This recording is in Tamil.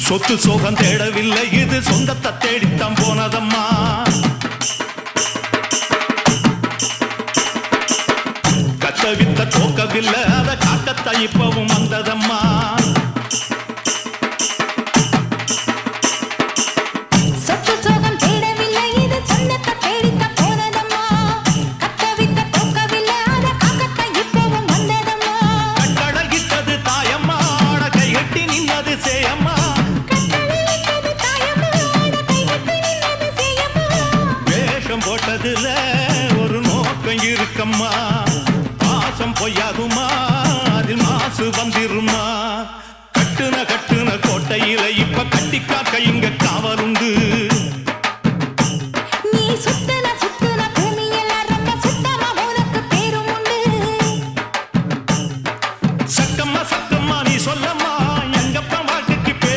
சொத்து சோகம் தேடவில்லை இது சொந்தத்தை தேடித்தான் போனதம்மா. கத்தவித்த தோக்கவில்லை அத காக்கத்தான் இப்பவும் வந்ததம்மா. போட்டதுல ஒரு நோக்கம் இருக்கம்மா, பாசம் பொய்யாகுமா அதில் மாசு வந்திருமா. கட்டுன கோட்டையில